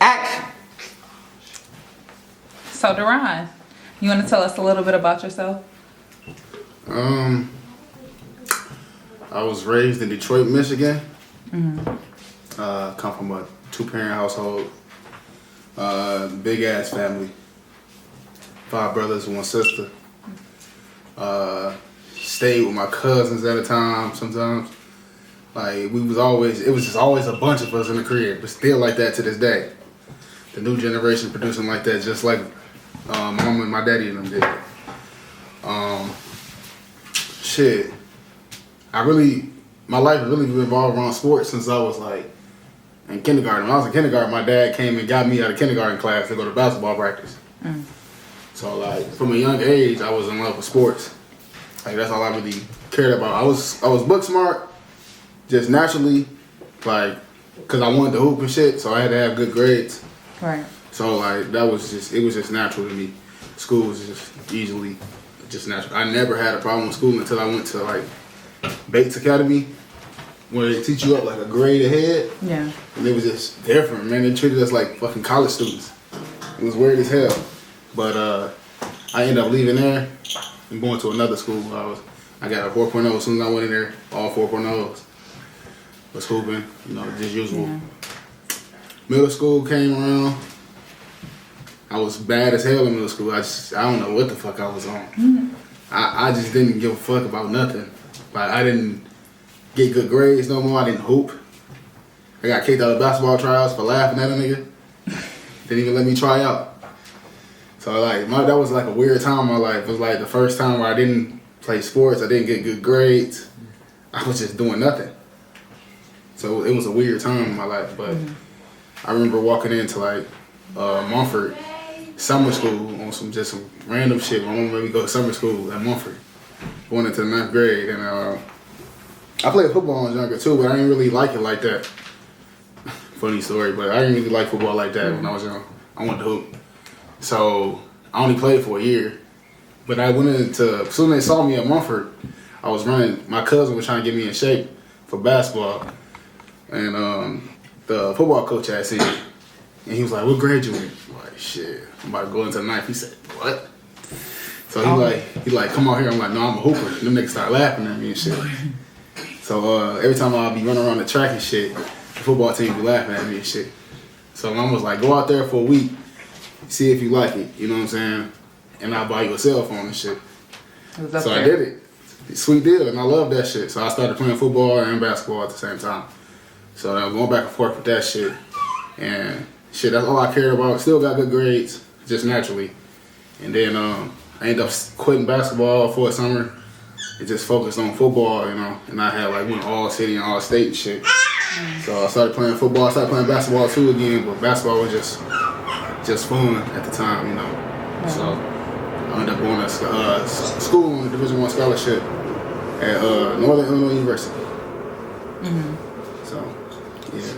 Action. So, Deron, you want to tell us a little bit about yourself? I was raised in Detroit, Michigan. Come from a 2-parent household. Big ass family. 5 brothers and 1 sister. Stayed with my cousins at a time sometimes. Like it was just always a bunch of us in the crib, but still like that to this day. The new generation producing like that, just like my mom and my daddy and them did. Shit. My life really revolved around sports since I was like in kindergarten. When I was in kindergarten, my dad came and got me out of kindergarten class to go to basketball practice. So like from a young age, I was in love with sports. Like that's all I really cared about. I was book smart, just naturally, like, cause I wanted to hoop and shit. So I had to have good grades. Right. So like it was just natural to me. School was just natural. I never had a problem with school until I went to like Bates Academy, where they teach you up like a grade ahead. Yeah. And it was just different, man. They treated us like fucking college students. It was weird as hell. But I ended up leaving there and going to another school. I got a 4.0 as soon as I went in there. All 4.0s. Was hooping, just usual. Yeah. Middle school came around. I was bad as hell in middle school. I don't know what the fuck I was on. I just didn't give a fuck about nothing. Like I didn't get good grades no more. I didn't hoop. I got kicked out of basketball tryouts for laughing at a nigga. Didn't even let me try out. So like that was like a weird time in my life. It was like the first time where I didn't play sports. I didn't get good grades. I was just doing nothing. So it was a weird time in my life. But I remember walking into like Mumford summer school on some random shit. My mom made me go to summer school at Mumford. Going into the 9th grade, and I played football when I was younger too, but I didn't really like it like that. Funny story, but I didn't really like football like that when I was young. I wanted to hoop. So I only played for a year. But I went into, as soon as they saw me at Mumford, I was running, my cousin was trying to get me in shape for basketball. And the football coach had seen me. And he was like, what grade you in? I'm like, shit, I'm about to go into the 9th. He said, what? So he like, come out here. I'm like, no, I'm a hooper. Them niggas start laughing at me and shit. So every time I'll be running around the track and shit, the football team be laughing at me and shit. So mom was like, go out there for a week, see if you like it. You know what I'm saying? And I'll buy you a cell phone and shit. So I did it. Sweet deal, and I love that shit. So I started playing football and basketball at the same time. So I'm going back and forth with that shit. And shit, that's all I cared about. Still got good grades, just naturally. And then I ended up quitting basketball for a summer and just focused on football, and I had like went all city and all state and shit. So I started playing football. I started playing basketball too again, but basketball was just fun at the time, So I ended up going to school on a Division I scholarship at Northern Illinois University. So yeah,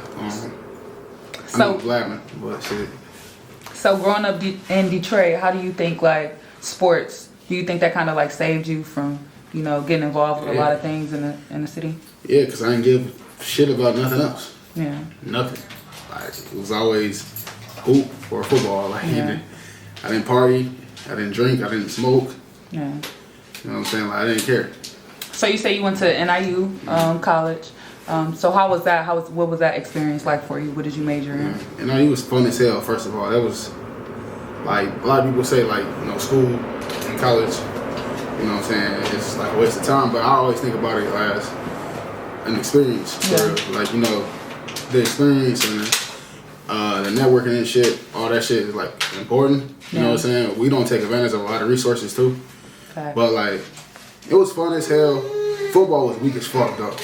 I'm Blackman, but shit. So growing up in Detroit, how do you think like sports? Do you think that kind of like saved you from getting involved with a lot of things in the city? Yeah, because I didn't give shit about nothing else. Yeah. Nothing. Like it was always hoop or football. Like I didn't party, I didn't drink, I didn't smoke. Yeah. You know what I'm saying? Like I didn't care. So you say you went to NIU college. So how was that? What was that experience like for you? What did you major in? NIU was fun as hell. First of all, that was like a lot of people say like school and college. You know what I'm saying? It's like a waste of time, but I always think about it as an experience. For real. Like the experience and the networking and shit. All that shit is like important. You know what I'm saying? We don't take advantage of a lot of resources too. Okay. But like it was fun as hell. Football was weak as fuck though.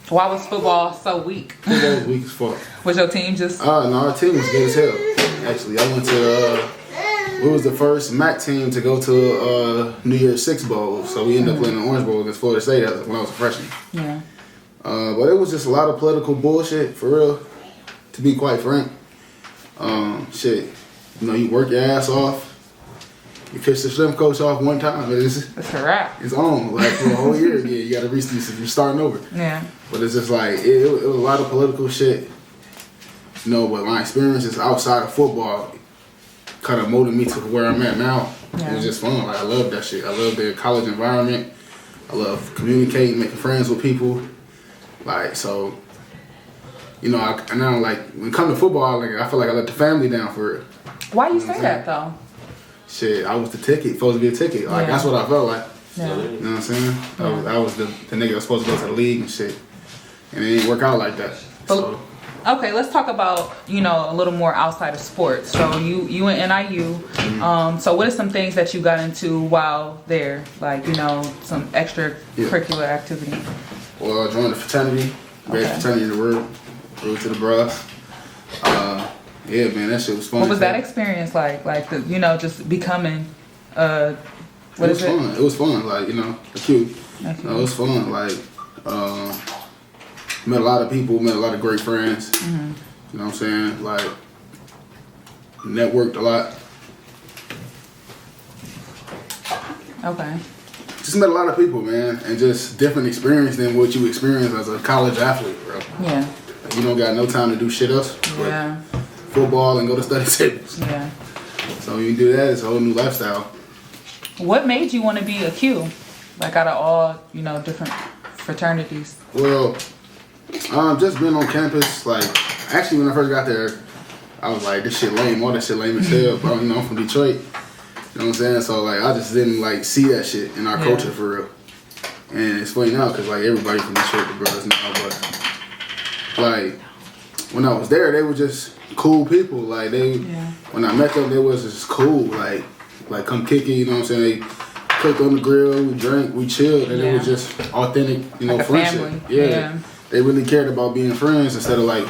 Why was football so weak? Football was weak as fuck. Was your team just? No, our team was good as hell. Actually, I went to. We was the first MAC team to go to New Year's Six Bowl, so we ended up playing the Orange Bowl against Florida State when I was a freshman. Yeah. But it was just a lot of political bullshit, for real. To be quite frank, shit. You work your ass off. You piss the strength coach off one time, it's a wrap. It's on. Like for a whole year again, you got to reach this if you're starting over. Yeah. But it's just like it was a lot of political shit, You know, but my experiences outside of football kind of molded me to where I'm at now. Yeah. It was just fun. Like, I love that shit. I love the college environment. I love communicating, making friends with people. Like, so, you know, I now, like, when it comes to football, like, I feel like I let the family down for it. Why you say that though? Shit, I was the ticket, supposed to be a ticket. Like, that's what I felt like. Yeah. You know what I'm saying? I was the nigga that was supposed to go to the league and shit. And it didn't work out like that. So. Okay, let's talk about, you know, a little more outside of sports. So you in NIU. So what are some things that you got into while there? Like, you know, some extracurricular activity. Well, I joined the fraternity. Greatest fraternity in the world. Rode to the bras. Yeah, man, that shit was fun. What was that experience like? Like, the, you know, just becoming, It was fun. Like, you know, cute. It was fun. Like, met a lot of people, met a lot of great friends. You know what I'm saying? Like, networked a lot. Okay. Just met a lot of people, man, and just different experience than what you experience as a college athlete, bro. Yeah. You don't got no time to do shit else. Yeah. Football and go to study tables. Yeah. So when you do that, it's a whole new lifestyle. What made you want to be a Q? Like, out of all, you know, different fraternities. Well, just being on campus, like, actually when I first got there, I was like, this shit lame, all that shit lame as hell, bro. You know, I'm from Detroit. You know what I'm saying? So, like, I just didn't, like, see that shit in our culture for real. And it's funny now, because, like, everybody from Detroit, the brothers now, but, like, when I was there, they were just cool people. Like, when I met them, they was just cool. Like come kick it, you know what I'm saying? They cooked on the grill, we drank, we chilled, and it was just authentic, you know, like friendship. Family. Yeah. They really cared about being friends instead of, like,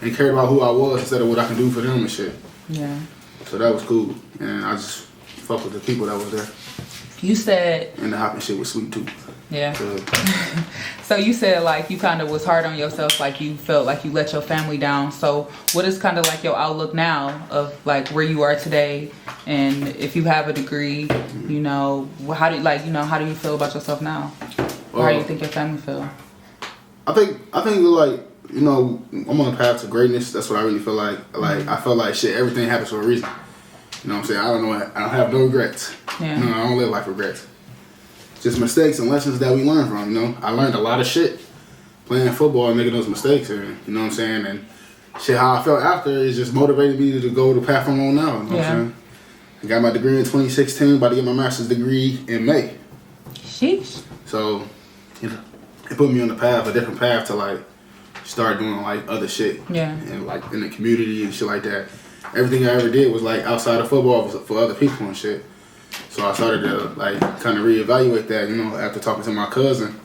they cared about who I was instead of what I can do for them and shit. Yeah. So that was cool. And I just fuck with the people that was there. You said... And the hopping shit was sweet, too. Yeah. So you said, like, you kind of was hard on yourself, like you felt like you let your family down. So what is kind of like your outlook now of, like, where you are today, and if you have a degree, you know, how do you, like, you know, how do you feel about yourself now? Or how do you think your family feel? I think like, you know, I'm on a path to greatness. That's what I really feel like. Like, I feel like shit, everything happens for a reason. You know what I'm saying? I don't have no regrets. Yeah. You know, I don't live life regrets. Just mistakes and lessons that we learn from, you know. I learned a lot of shit playing football and making those mistakes, and you know what I'm saying? And shit, how I felt after is just motivated me to go the path I'm on now, you know what I'm saying? I got my degree in 2016, about to get my master's degree in May. Sheesh. So, you know, it put me on the path, a different path to, like, start doing, like, other shit. Yeah. And, like, in the community and shit like that. Everything I ever did was, like, outside of football was for other people and shit. So I started to, like, kind of reevaluate that, you know, after talking to my cousin,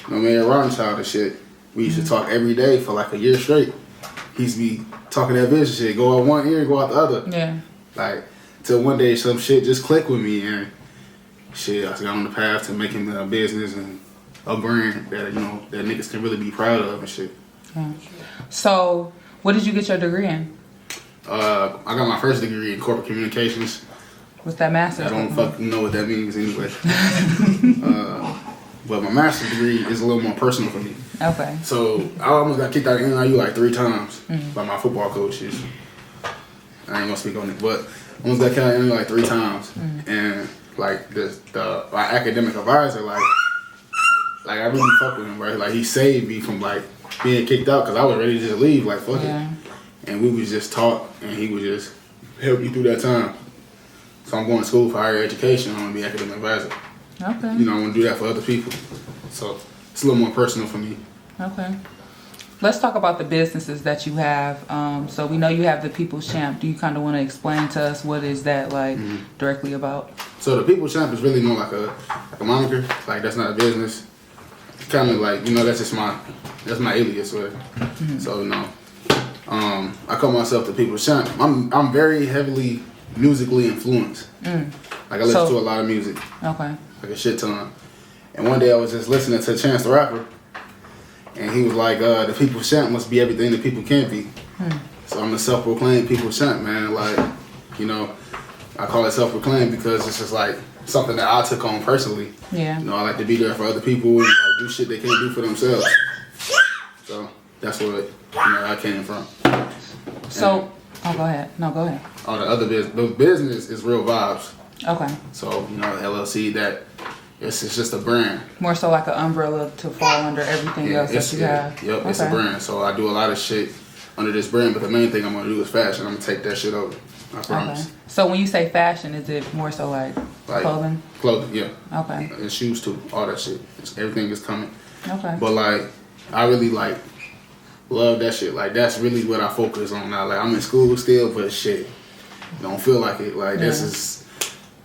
you know, Mayor Rodenchild and shit. We used to talk every day for, like, a year straight. He used to be talking that vision shit, go out one ear, go out the other. Yeah. Like, till one day some shit just clicked with me, and shit, I got on the path to making a business and a brand that, you know, that niggas can really be proud of and shit. Yeah. So, what did you get your degree in? I got my first degree in corporate communications. What's that master's? I don't fucking know what that means anyway. But my master's degree is a little more personal for me. Okay. So I almost got kicked out of NIU like 3 times by my football coaches. I ain't gonna speak on it, but I almost got kicked out of NIU like 3 the And like my academic advisor, like I really fuck with him, right? Like he saved me from like being kicked out because I was ready to just leave, like fuck it. And we would just talk, and he would just help me through that time. So I'm going to school for higher education. I want to be academic advisor. Okay. You know, I want to do that for other people. So it's a little more personal for me. Okay. Let's talk about the businesses that you have. So we know you have the People's Champ. Do you kind of want to explain to us what is that like directly about? So the People's Champ is really more like a moniker. Like that's not a business. It's kind of like, you know, that's my alias. Right? So you know, I call myself the People's Champ. I'm very heavily musically influenced. Like I listen to a lot of music. Okay. Like a shit ton. And one day I was just listening to Chance the Rapper, and he was like, the People's Champ must be everything that people can't be. So I'm a self-proclaimed People's Champ, man. Like, you know, I call it self-proclaimed because it's just like something that I took on personally. Yeah. You know, I like to be there for other people and like, do shit they can't do for themselves. So that's what, you know, I came from. So, go ahead. No, go ahead. All the other business, the business is Real Vibes. Okay. So, you know, LLC, that it's just a brand. More so like an umbrella to fall under everything else that you have. Yep, it's a brand. So I do a lot of shit under this brand, but the main thing I'm gonna do is fashion. I'm gonna take that shit over. I promise. Okay. So when you say fashion, is it more so like clothing? Clothing, yeah. Okay. And shoes too, all that shit. Everything is coming. Okay. But like, I really like love that shit. Like that's really what I focus on now. Like I'm in school still, but shit, don't feel like it. Like this is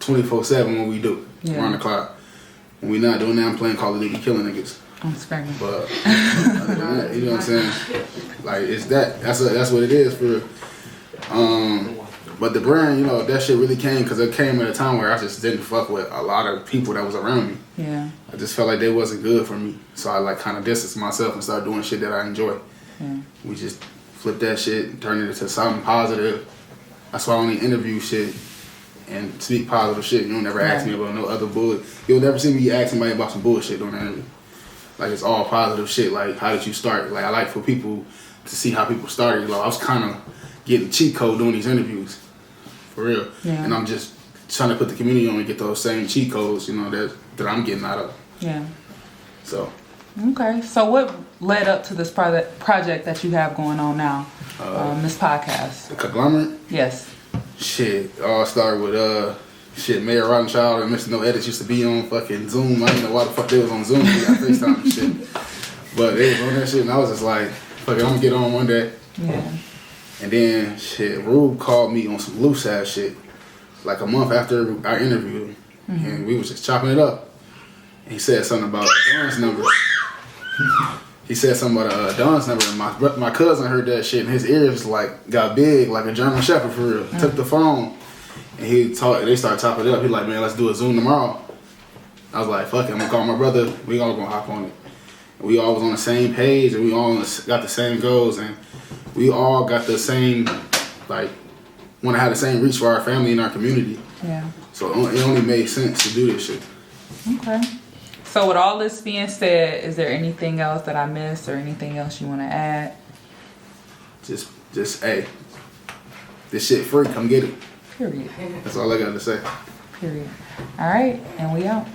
24/7 what we do around the clock. When we not doing that, I'm playing Call of Duty, killing niggas. I'm screaming. But other than that, you know what I'm saying? Like it's that. That's what it is for. But the brand, you know, that shit really came because it came at a time where I just didn't fuck with a lot of people that was around me. Yeah. I just felt like they wasn't good for me, so I like kind of distanced myself and started doing shit that I enjoy. Yeah. We just flip that shit and turn it into something positive. That's why I only interview shit and speak positive shit. You don't never ask me about no other bullshit. You'll never see me ask somebody about some bullshit during the interview. Like it's all positive shit. Like how did you start? Like I like for people to see how people started. Like I was kind of getting cheat code doing these interviews, for real. Yeah. And I'm just trying to put the community on and get those same cheat codes, you know, that I'm getting out of. Yeah. So. Okay. So what led up to this project that you have going on now? This podcast. The Conglomerate? Yes. Shit. It all started with Mayor Rothschild and Mr. No Edits used to be on fucking Zoom. I didn't know why the fuck they was on Zoom. We got FaceTime and shit. But they was on that shit and I was just like, fuck it, I'm gonna get on one day. Yeah. And then shit, Rube called me on some loose ass shit. Like a month after our interview. Mm-hmm. And we was just chopping it up. And he said something about Don's number. He said something about Don's number, and my cousin heard that shit, and his ears like got big, like a German Shepherd for real. Mm-hmm. Took the phone, and they started chopping it up. He like, man, let's do a Zoom tomorrow. I was like, fuck it, I'm gonna call my brother. We all gonna hop on it. And we all was on the same page, and we all got the same goals, and we all got the same, like, want to have the same reach for our family and our community. Yeah. So it only made sense to do this shit. Okay. So with all this being said, is there anything else that I missed or anything else you want to add? Just, hey, this shit free, come get it. Period. That's all I got to say. Period. All right, and we out.